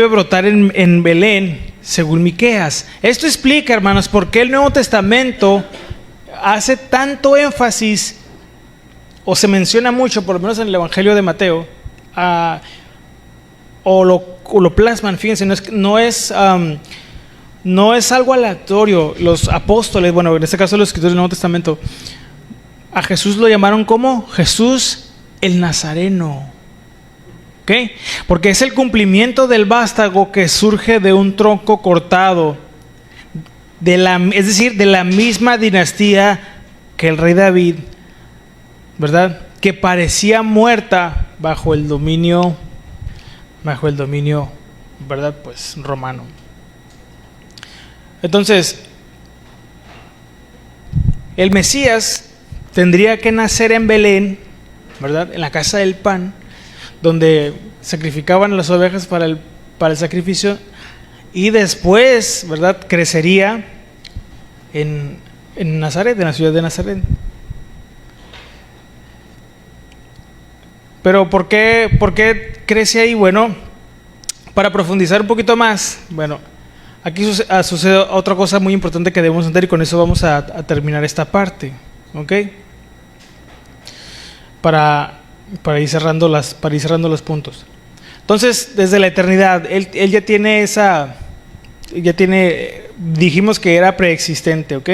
brotar en Belén, según Miqueas. Esto explica, hermanos, por qué el Nuevo Testamento hace tanto énfasis, o se menciona mucho, por lo menos en el Evangelio de Mateo, o lo plasman. Fíjense, no es algo aleatorio. Los apóstoles, bueno, en este caso los escritores del Nuevo Testamento, a Jesús lo llamaron como Jesús el Nazareno. ¿Okay? Porque es el cumplimiento del vástago que surge de un tronco cortado, es decir, de la misma dinastía que el rey David, ¿verdad? Que parecía muerta bajo el dominio, ¿verdad? Pues romano. Entonces, el Mesías tendría que nacer en Belén, ¿verdad? En la casa del pan, donde sacrificaban las ovejas para el sacrificio, y después, ¿verdad?, crecería en Nazaret, en la ciudad de Nazaret. Pero ¿por qué crece ahí? Bueno, para profundizar un poquito más, bueno, aquí sucede otra cosa muy importante que debemos entender, y con eso vamos a terminar esta parte, ¿ok? Para ir cerrando los puntos. Entonces, desde la eternidad, él ya tiene dijimos que era preexistente, ¿ok?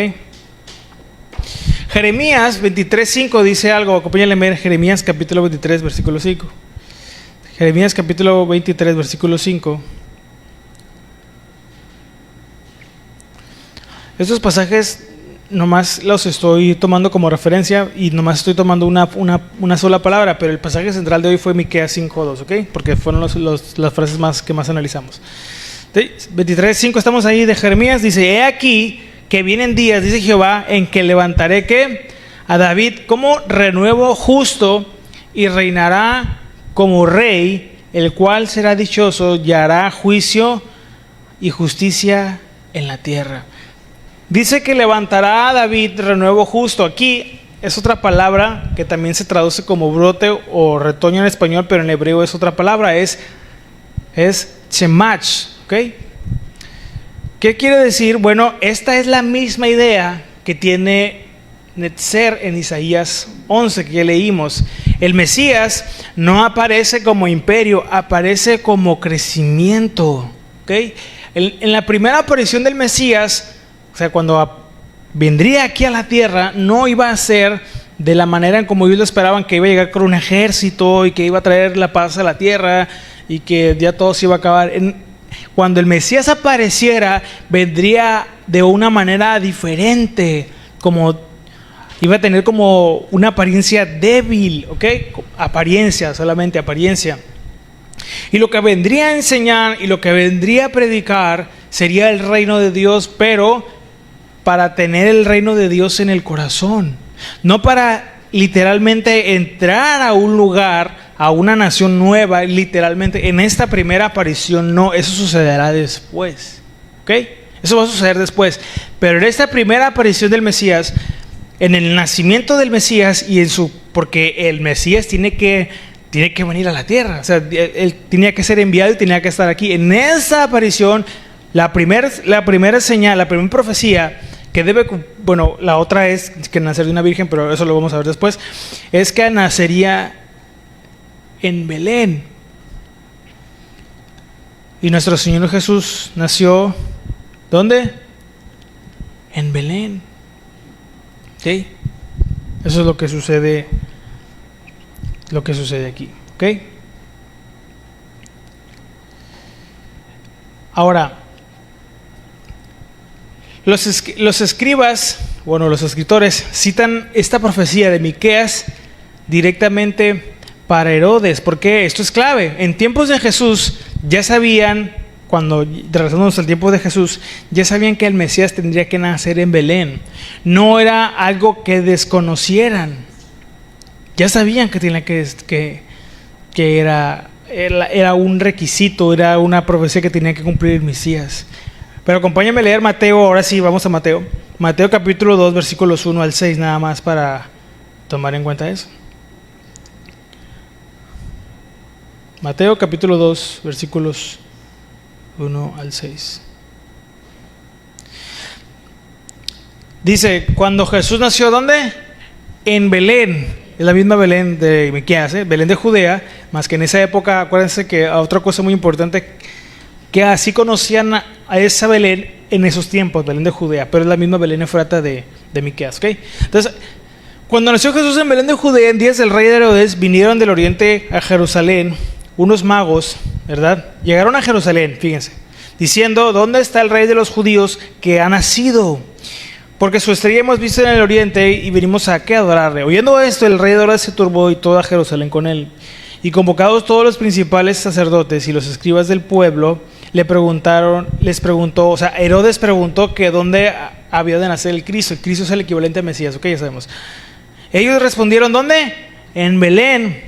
Jeremías 23:5 dice algo. Acompáñenme a leer Jeremías capítulo 23, versículo 5. Jeremías capítulo 23, versículo 5. Estos pasajes nomás los estoy tomando como referencia, y nomás estoy tomando una sola palabra, pero el pasaje central de hoy fue Miqueas 5:2, ¿ok? Porque fueron las frases que más analizamos. 23:5, estamos ahí de Jeremías, dice: he aquí que vienen días, dice Jehová, en que levantaré ¿qué? A David como renuevo justo, y reinará como rey, el cual será dichoso y hará juicio y justicia en la tierra. Dice que levantará a David renuevo justo. Aquí es otra palabra que también se traduce como brote o retoño en español, pero en hebreo es otra palabra, es shemach, ¿ok? ¿Qué quiere decir? Bueno, esta es la misma idea que tiene Netzer en Isaías 11, que ya leímos. El Mesías no aparece como imperio, aparece como crecimiento, ¿ok? En la primera aparición del Mesías, o sea, cuando vendría aquí a la tierra, no iba a ser de la manera en como ellos lo esperaban, que iba a llegar con un ejército y que iba a traer la paz a la tierra y que ya todo se iba a acabar. Cuando el Mesías apareciera, vendría de una manera diferente, como iba a tener como una apariencia débil, ¿ok? Apariencia, solamente apariencia. Y lo que vendría a enseñar y lo que vendría a predicar sería el reino de Dios, pero para tener el reino de Dios en el corazón, no para literalmente entrar a un lugar, a una nación nueva, literalmente. En esta primera aparición no, eso sucederá después, ¿ok? Eso va a suceder después, pero en esta primera aparición del Mesías, en el nacimiento del Mesías y porque el Mesías tiene que venir a la tierra, o sea, él tenía que ser enviado y tenía que estar aquí. En esa aparición, la primera señal, la primera profecía que la otra es que nacer de una virgen, pero eso lo vamos a ver después, es que nacería en Belén. Y nuestro Señor Jesús nació, ¿dónde? En Belén. ¿Sí? Eso es lo que sucede aquí, ¿ok? Ahora, los escribas, los escritores citan esta profecía de Miqueas directamente para Herodes. Porque esto es clave. En tiempos de Jesús ya sabían, cuando regresándonos al tiempo de Jesús, ya sabían que el Mesías tendría que nacer en Belén. No era algo que desconocieran. Ya sabían que tenía que era un requisito, era una profecía que tenía que cumplir el Mesías. Pero acompáñame a leer Mateo, ahora sí, vamos a Mateo. Mateo capítulo 2, versículos 1 al 6, nada más para tomar en cuenta eso. Mateo capítulo 2, versículos 1 al 6. Dice, cuando Jesús nació, ¿dónde? En Belén. Es la misma Belén de Miqueas, Belén de Judea, más que en esa época, acuérdense que otra cosa muy importante, que así conocían a esa Belén en esos tiempos, Belén de Judea, pero es la misma Belén efrata de Miqueas, ¿ok? Entonces, cuando nació Jesús en Belén de Judea, en días del rey Herodes, vinieron del oriente a Jerusalén unos magos, ¿verdad? Llegaron a Jerusalén, fíjense, diciendo, ¿dónde está el rey de los judíos que ha nacido? Porque su estrella hemos visto en el oriente y venimos a ¿qué? Adorarle. Oyendo esto, el rey de Herodes se turbó y toda Jerusalén con él. Y convocados todos los principales sacerdotes y los escribas del pueblo, les preguntó, o sea, Herodes preguntó que dónde había de nacer el Cristo. El Cristo es el equivalente a Mesías, ok, ya sabemos. Ellos respondieron, ¿dónde? En Belén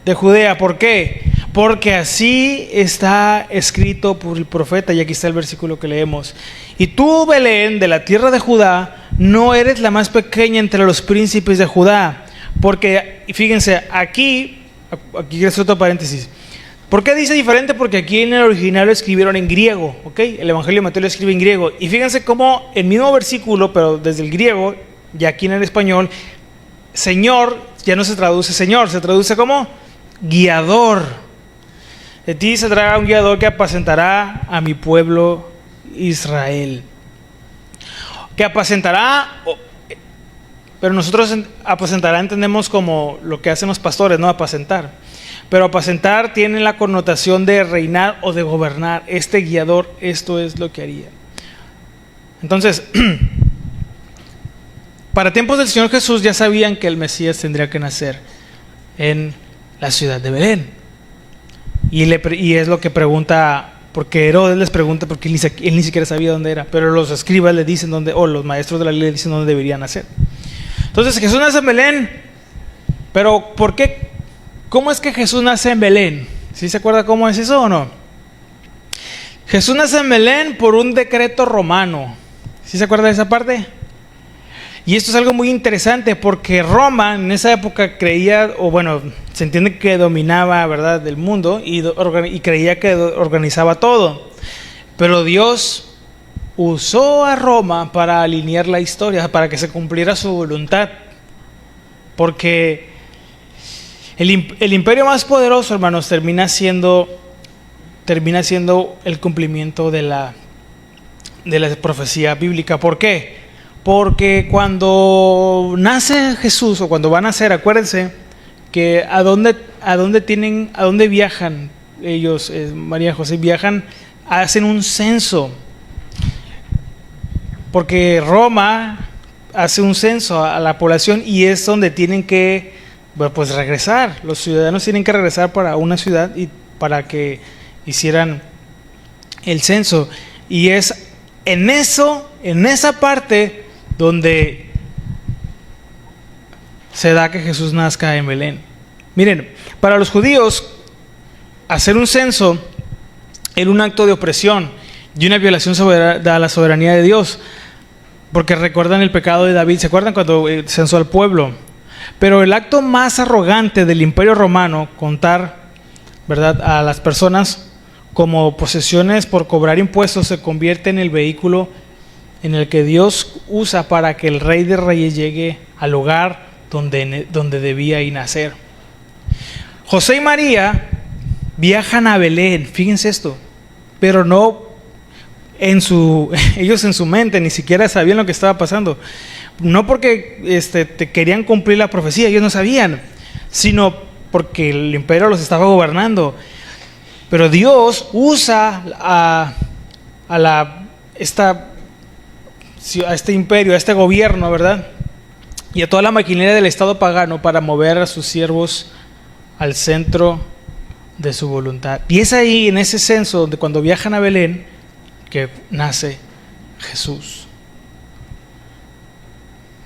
de Judea. ¿Por qué? Porque así está escrito por el profeta, y aquí está el versículo que leemos. Y tú, Belén, de la tierra de Judá, no eres la más pequeña entre los príncipes de Judá. Porque, fíjense, aquí quiero hacer otro paréntesis. ¿Por qué dice diferente? Porque aquí en el original lo escribieron en griego, ¿ok? El Evangelio de Mateo lo escribe en griego. Y fíjense cómo el mismo versículo, pero desde el griego, y aquí en el español, Señor, ya no se traduce Señor, se traduce como guiador. De ti saldrá un guiador que apacentará a mi pueblo Israel. Que apacentará, pero nosotros apacentará entendemos como lo que hacen los pastores, no apacentar. Pero apacentar tiene la connotación de reinar o de gobernar. Este guiador, esto es lo que haría. Entonces, para tiempos del Señor Jesús ya sabían que el Mesías tendría que nacer en la ciudad de Belén. Y es lo que pregunta, porque Herodes les pregunta, porque él ni siquiera sabía dónde era, pero los escribas le dicen dónde, o los maestros de la ley le dicen dónde deberían nacer. Entonces Jesús nace en Belén, pero ¿por qué? ¿Cómo es que Jesús nace en Belén? ¿Sí se acuerda cómo es eso o no? Jesús nace en Belén por un decreto romano. ¿Sí se acuerda de esa parte? Y esto es algo muy interesante porque Roma en esa época creía, o bueno, se entiende que dominaba, ¿verdad?, el mundo y creía que organizaba todo. Pero Dios usó a Roma para alinear la historia, para que se cumpliera su voluntad. Porque el imperio más poderoso, hermanos, termina siendo el cumplimiento de la profecía bíblica. ¿Por qué? Porque cuando nace Jesús, o cuando va a nacer, acuérdense que a dónde viajan ellos, María y José, viajan, hacen un censo. Porque Roma hace un censo a la población y es donde tienen que, bueno, pues regresar. Los ciudadanos tienen que regresar para una ciudad y para que hicieran el censo. Y es en esa parte donde se da que Jesús nazca en Belén. Miren, para los judíos, hacer un censo era un acto de opresión y una violación a la soberanía de Dios, porque recuerdan el pecado de David, ¿se acuerdan cuando censó al pueblo? Pero el acto más arrogante del Imperio Romano, contar, ¿verdad?, a las personas como posesiones por cobrar impuestos, se convierte en el vehículo en el que Dios usa para que el Rey de Reyes llegue al lugar donde debía ir nacer. José y María viajan a Belén, fíjense esto, pero no ellos en su mente ni siquiera sabían lo que estaba pasando. No porque querían cumplir la profecía, ellos no sabían, sino porque el imperio los estaba gobernando. Pero Dios usa a este imperio, a este gobierno, ¿verdad?, y a toda la maquinaria del estado pagano para mover a sus siervos al centro de su voluntad. Y es ahí, en ese censo, donde cuando viajan a Belén, que nace Jesús.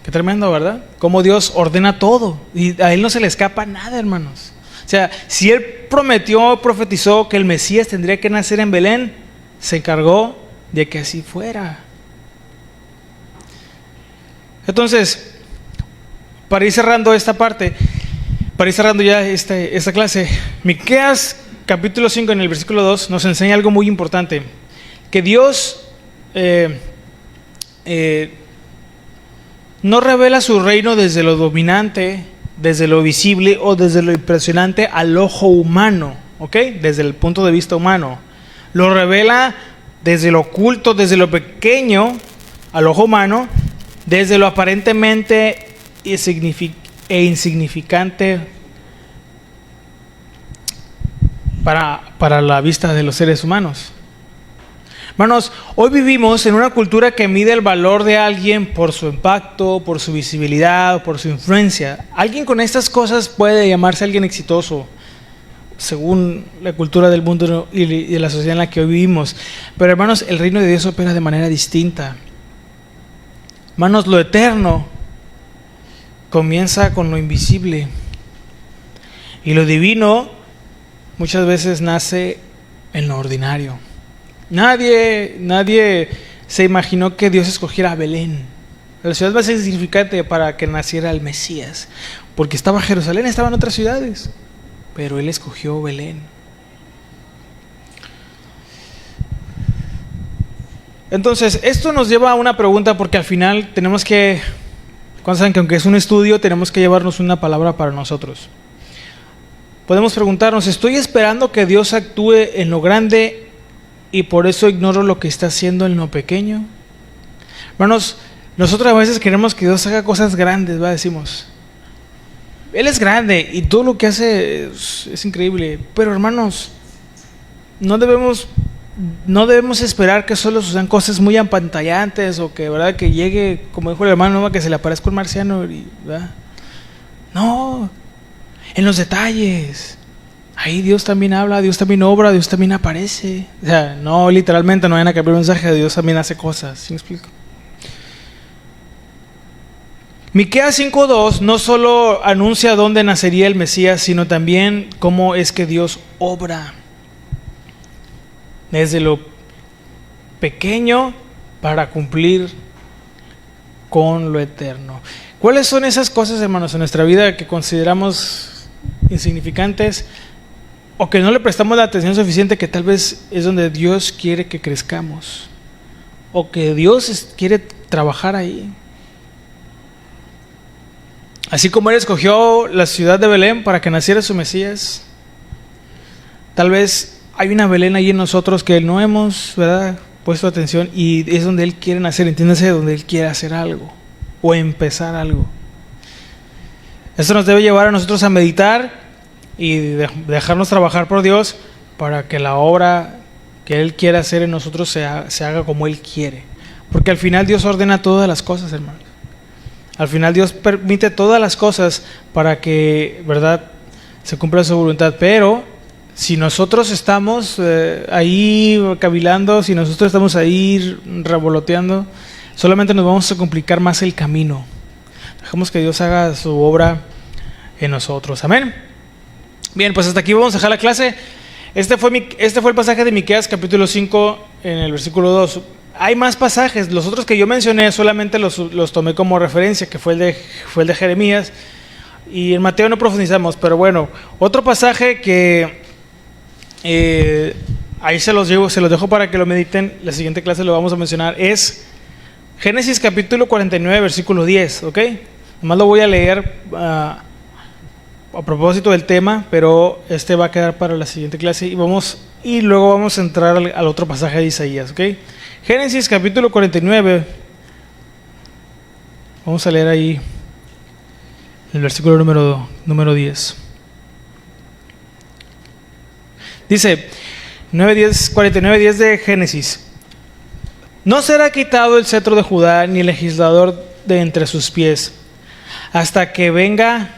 Qué tremendo, ¿verdad? Cómo Dios ordena todo y a Él no se le escapa nada, hermanos. O sea, si Él prometió, profetizó que el Mesías tendría que nacer en Belén, se encargó de que así fuera. Entonces, para ir cerrando esta parte, para ir cerrando ya esta clase, Miqueas capítulo 5 en el versículo 2 nos enseña algo muy importante, que Dios no revela su reino desde lo dominante, desde lo visible o desde lo impresionante al ojo humano, ¿ok? Desde el punto de vista humano. Lo revela desde lo oculto, desde lo pequeño al ojo humano, desde lo aparentemente insignificante para la vista de los seres humanos. Hermanos, hoy vivimos en una cultura que mide el valor de alguien por su impacto, por su visibilidad, por su influencia. Alguien con estas cosas puede llamarse alguien exitoso, según la cultura del mundo y de la sociedad en la que hoy vivimos. Pero hermanos, el reino de Dios opera de manera distinta. Hermanos, lo eterno comienza con lo invisible. Y lo divino muchas veces nace en lo ordinario. Nadie se imaginó que Dios escogiera a Belén, la ciudad más insignificante, para que naciera el Mesías, porque estaba Jerusalén, estaban otras ciudades, pero Él escogió Belén. Entonces, esto nos lleva a una pregunta, porque al final tenemos que, cuando saben que aunque es un estudio, tenemos que llevarnos una palabra para nosotros. Podemos preguntarnos, ¿estoy esperando que Dios actúe en lo grande y por eso ignoro lo que está haciendo en lo pequeño? Hermanos, nosotros a veces queremos que Dios haga cosas grandes, ¿verdad? Decimos, Él es grande y todo lo que hace es increíble, pero hermanos, no debemos esperar que solo sean cosas muy apantallantes o que, ¿verdad?, que llegue, como dijo el hermano, que se le aparezca un marciano, ¿verdad? No, en los detalles. Ahí Dios también habla, Dios también obra, Dios también aparece. O sea, no literalmente, no vayan a cambiar el mensaje, Dios también hace cosas. ¿Sí me explico? Miqueas 5:2 no solo anuncia dónde nacería el Mesías, sino también cómo es que Dios obra. Desde lo pequeño para cumplir con lo eterno. ¿Cuáles son esas cosas, hermanos, en nuestra vida que consideramos insignificantes o que no le prestamos la atención suficiente, que tal vez es donde Dios quiere que crezcamos o que Dios quiere trabajar ahí? Así como Él escogió la ciudad de Belén para que naciera su Mesías, tal vez hay una Belén ahí en nosotros que no hemos, ¿verdad?, puesto atención, y es donde Él quiere nacer, entiéndase, donde Él quiere hacer algo o empezar algo. Esto nos debe llevar a nosotros a meditar y dejarnos trabajar por Dios para que la obra que Él quiere hacer en nosotros se haga como Él quiere. Porque al final Dios ordena todas las cosas, hermanos. Al final Dios permite todas las cosas para que, ¿verdad?, se cumpla su voluntad. Pero si nosotros estamos ahí cavilando, si nosotros estamos ahí revoloteando, solamente nos vamos a complicar más el camino. Dejamos que Dios haga su obra en nosotros. Amén. Bien, pues hasta aquí vamos a dejar la clase. Este fue el pasaje de Miqueas capítulo 5 en el versículo 2. Hay más pasajes. Los otros que yo mencioné solamente los tomé como referencia, que fue el de Jeremías. Y en Mateo no profundizamos, pero bueno, otro pasaje que ahí se los dejo para que lo mediten. La siguiente clase lo vamos a mencionar. Es Génesis capítulo 49, versículo 10, ¿ok? Nomás lo voy a leer a propósito del tema, pero este va a quedar para la siguiente clase y luego vamos a entrar al otro pasaje de Isaías, ¿ok? Génesis capítulo 49, vamos a leer ahí el versículo número 10. Dice 49:10 de Génesis: no será quitado el cetro de Judá, ni el legislador de entre sus pies, hasta que venga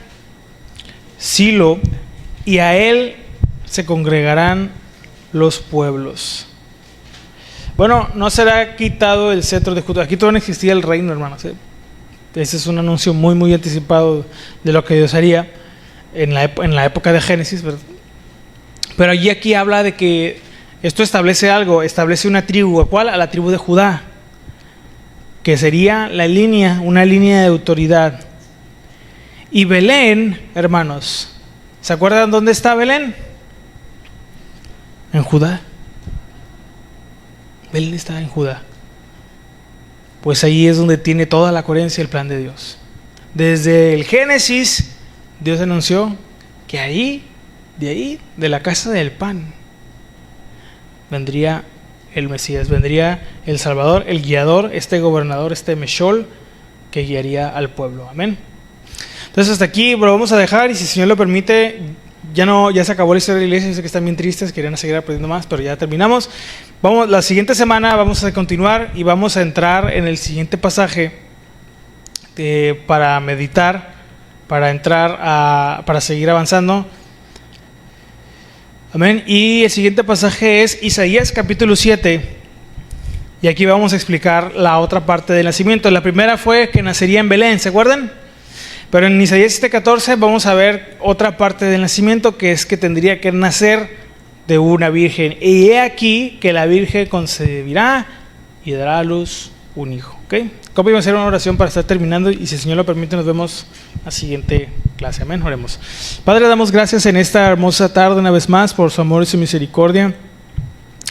Silo, y a él se congregarán los pueblos. Bueno, no será quitado el cetro de Judá. Aquí todavía no existía el reino, hermanos. Ese es un anuncio muy, muy anticipado de lo que Dios haría en la época de Génesis, ¿verdad? Pero allí aquí habla de que esto establece algo, establece una tribu. ¿A cuál? A la tribu de Judá, que sería la línea, una línea de autoridad. Y Belén, hermanos, ¿se acuerdan dónde está Belén? En Judá. Belén está en Judá. Pues ahí es donde tiene toda la coherencia el plan de Dios. Desde el Génesis, Dios anunció que ahí, de la casa del pan, vendría el Mesías, vendría el Salvador, el guiador, este gobernador, este Meshol, que guiaría al pueblo. Amén. Entonces hasta aquí lo vamos a dejar, y si el Señor lo permite, ya se acabó la historia de la iglesia. Yo sé que están bien tristes, querían seguir aprendiendo más, pero ya terminamos. La siguiente semana vamos a continuar y vamos a entrar en el siguiente pasaje para meditar, para seguir avanzando. Amén. Y el siguiente pasaje es Isaías capítulo 7. Y aquí vamos a explicar la otra parte del nacimiento. La primera fue que nacería en Belén, ¿se acuerdan? Pero en Isaías 7:14 vamos a ver otra parte del nacimiento, que es que tendría que nacer de una virgen. Y he aquí que la virgen concebirá y dará a luz un hijo. ¿Okay? ¿Cómo iba a hacer una oración para estar terminando? Y si el Señor lo permite, nos vemos en la siguiente clase. Amén. Oremos. Padre, damos gracias en esta hermosa tarde una vez más por su amor y su misericordia,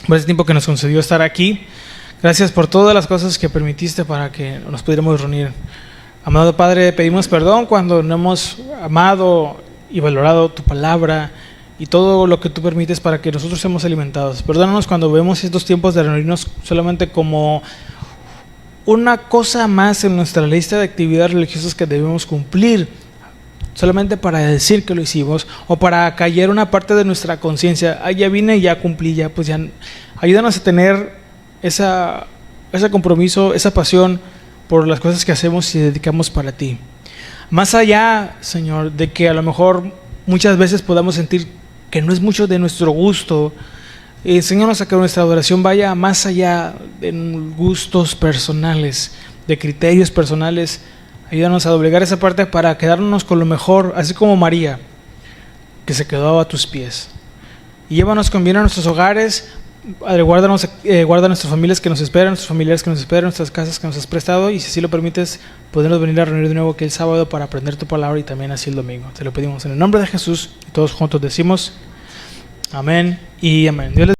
por este tiempo que nos concedió estar aquí. Gracias por todas las cosas que permitiste para que nos pudiéramos reunir. Amado Padre, pedimos perdón cuando no hemos amado y valorado tu palabra y todo lo que tú permites para que nosotros seamos alimentados. Perdónanos cuando vemos estos tiempos de reunirnos solamente como una cosa más en nuestra lista de actividades religiosas que debemos cumplir, solamente para decir que lo hicimos o para callar una parte de nuestra conciencia. Ya vine, ya cumplí, ya pues ya. Ayúdanos a tener ese compromiso, esa pasión por las cosas que hacemos y dedicamos para ti. Más allá, Señor, de que a lo mejor muchas veces podamos sentir que no es mucho de nuestro gusto, enséñanos a que nuestra adoración vaya más allá de gustos personales, de criterios personales. Ayúdanos a doblegar esa parte para quedarnos con lo mejor, así como María, que se quedó a tus pies. Y llévanos con bien a nuestros hogares. Padre, guarda nuestras familias que nos esperan, nuestros familiares que nos esperan, nuestras casas que nos has prestado, y si así lo permites, podemos venir a reunir de nuevo aquí el sábado para aprender tu palabra y también así el domingo. Te lo pedimos en el nombre de Jesús y todos juntos decimos amén y amén. Dios les